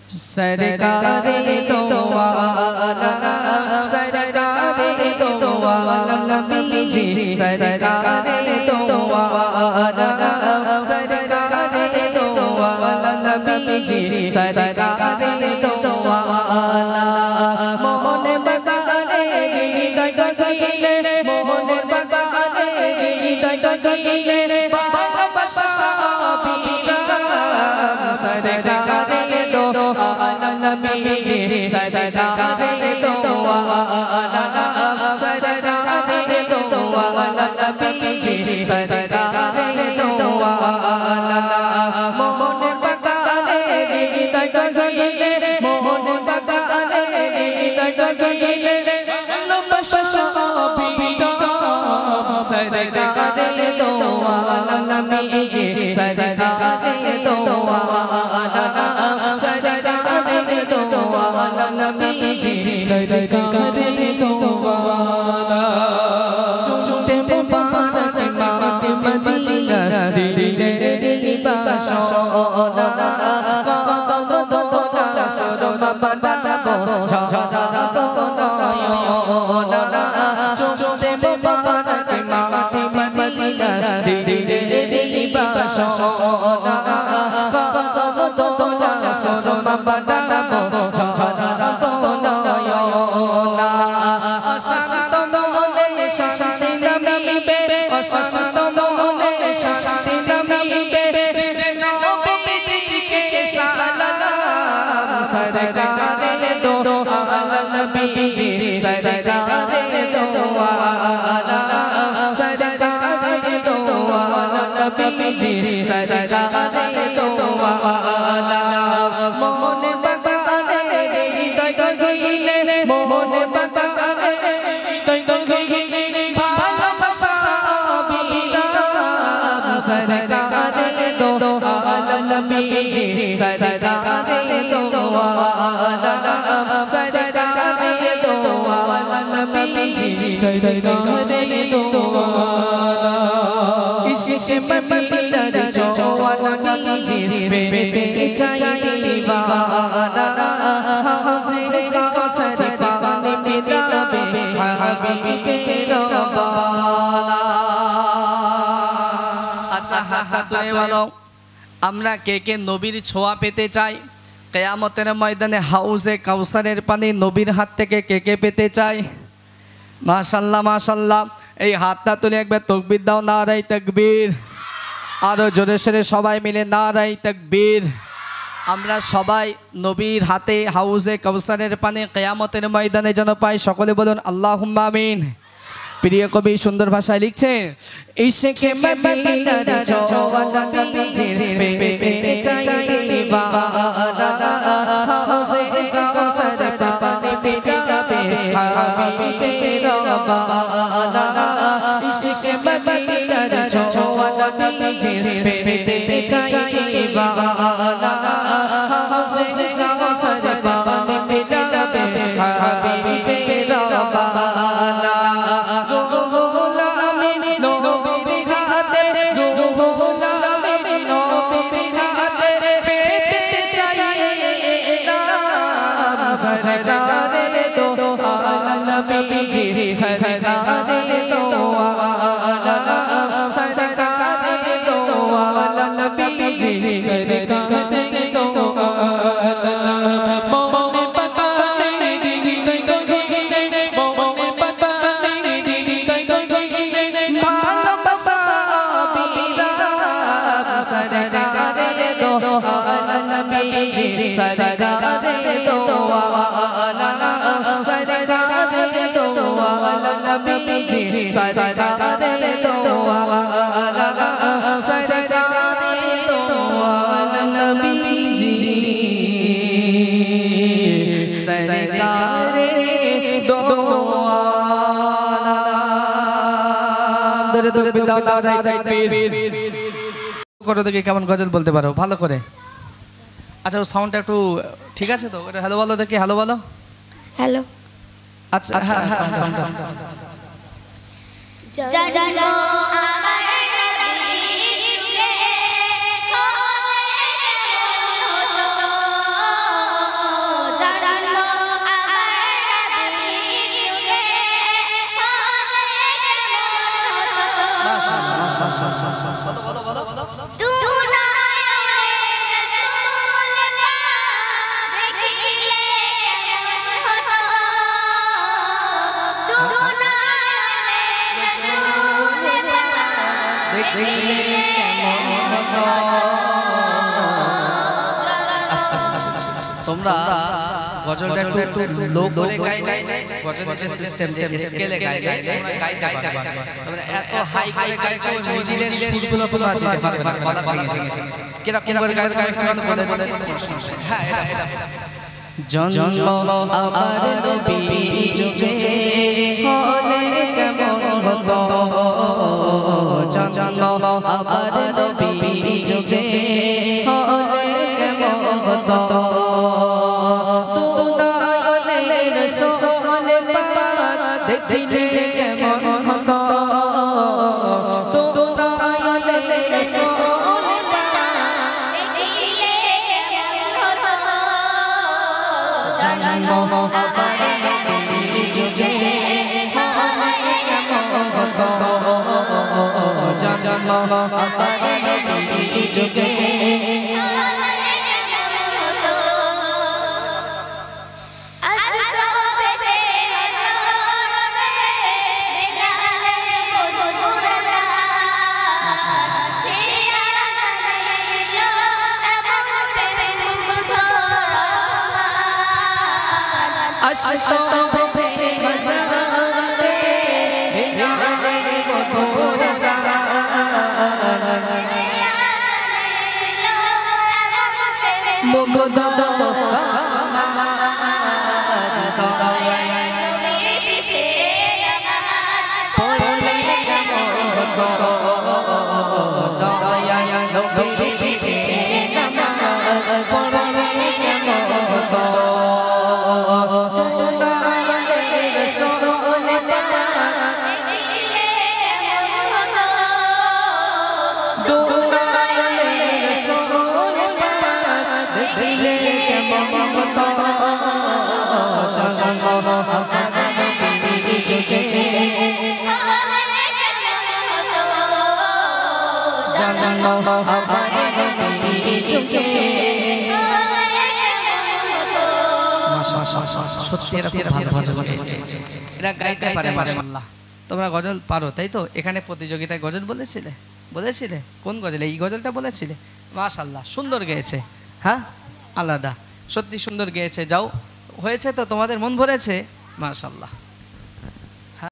सरकारे दो आलम सरकारे दो आलम नबी जी सरकारे दो आलम सरकारे दो आलम नबी जी सरकारे दो आलम मोहन बगाले हृदय गगीले मोहन बगाले हृदय गगीले भालोबाशा सरकारे दो आलम नबी जी सरकारे दो आलम सरकारे दो आलम नबी जी सरकारे दो आलम मोहन बगाले हृदय गगीले मोहन बगाले हृदय गगीले भालोबाशा सरकारे दो आलम नबी जी सरकारे दो आलम सरकारे दो आलम नबी जी सरकारे दो आलम चुमते मुबारक माटी मदीना दिले दिबाशोना कदम दोला सुरमा बनाबो झाझाबो नयना चुमते मुबारक माटी मदीना दिले दिबाशोना कदम दोला सुरमा बनाबो झाझाबो नयना शांत মনে শান্তি নামিবে অশান্ত মনে শান্তি নামিবে নবীজিকে সালাম সরকারে দো আলম নবী জি সরকারে দো আলম সরকারে দো আলম নবী জি সরকারে দো আলম মোহন বাগালে হৃদয় গগীলে মোহন বাগালে হৃদয় গগীলে ভালোবাসা অবিরাম सरकारे दो आलम नबी जी सरकारे दो आलम सरकारे दो आलम नबी जी सरकारे दो आलम इश्क मदीनार जोआ नबी जी पेते चाहिए दीवाना हौसे कौसर पानी पिलावे हबीबे रब्बाना हाथ तुले बोलो আমরা কে কে নবীর ছোঁয়া পেতে চাই কিয়ামতের ময়দানে হাউজে কাউসারের পানি নবীর হাত থেকে কে কে পেতে চাই মাশাআল্লাহ মাশাআল্লাহ এই হাতটা তুলে একবার তাকবীর দাও নারায়ে তাকবীর আরো জোরে সোরে সবাই মিলে নারায়ে তাকবীর আমরা সবাই নবীর হাতে হাউজে কাউসারের পানি কিয়ামতের ময়দানে যেন পাই সকলে বলুন আল্লাহুম্মা আমিন প্রিয় কবি সুন্দর ভাষায় লিখছেন ইশকে মদিনার ছোঁয়া নবী জি পেতে চাই দीवाना হাউজে কাউসার পানি পিলাবে হাবিবে রব্বানা ইশকে মদিনার ছোঁয়া নবী জি পেতে চাই दीवाना হাউজে কাউসার পানি পিলাবে হাবিবে রব্বানা सरकारे दो आलम नबी जी सरकारे दो आलम सरकारे दो आलम नबी जी सरकारे दो आलम मोहन बगाले हृदय गगीले मोहन बगाले हृदय गगीले भालोबाशा अविराम सरकारे दो आलम नबी जी सरकारे दो सरकारे दो आलम नबी जी सरकारे दो आलम सरकारे दो आलम नबी जी सरकारे दो आलम दरे दरे बिदाव नाराये ताकबीर করো দেখি কেমন গজল বলতে পারো ভালো করে আচ্ছা সাউন্ডটা একটু ঠিক আছে তো হ্যালো বলো দেখি হ্যালো বলো হ্যালো আচ্ছা সাউন্ড জানো আমার নবী জুড়ে হলে কেমন হতো দেখিলে কেমন হতো। আস্তে আস্তে তোমরা গজলটা একটু লো করে গাই, গজলের যে সিস্টেম যে স্কেলে গাই তোমরা গাইতে পারবে। তোমরা এত হাই করে গাইছো মিডিলের সুরগুলো তোমরা দিতে পারবে না, গলা ভেঙে কিরকম করে গাইতে বলে দিচ্ছি। হ্যাঁ এটা জন্ম আবার নবী যুগে হলে কেমন হতো। জন্ম আবার নবী যুগে হলে কেমন হতো। দুনায়নের রাসূল পাক দেখিলে কেমন হতো। দুনায়নের রাসূল পাক দেখিলে কেমন হতো। জন্ম আবার নবী যুগে হলে কেমন হতো। জন্ম আবার নবী যুগে আশিকো বসে হযরতে বিলালের মধুর আযান মুগ্ধ পড়লে কেমন হতো। দয়া নবীর পিছে নামাজ পড়লে কেমন হতো। দুনায়নের রাসূল পাক দুনায়নের রাসূল পাক দেখিলে কেমন হতো। জন্ম আবার নবী যুগে জন্ম আবার নবী যুগে। সত্যি এরকম ভালো গজল গেয়েছে, এরা গাইতে পারে মাশাআল্লাহ। তোমরা গজল পারো তাই তো? এখানে প্রতিযোগিতায় গজল বলেছিলে কোন গজল? এই গজলটা বলেছিলে? মাশাআল্লাহ সুন্দর গেয়েছে। হ্যাঁ আলাদা সত্যি সুন্দর গেয়েছে। যাও হয়েছে তো, তোমাদের মন ভরেছে মাশাআল্লাহ।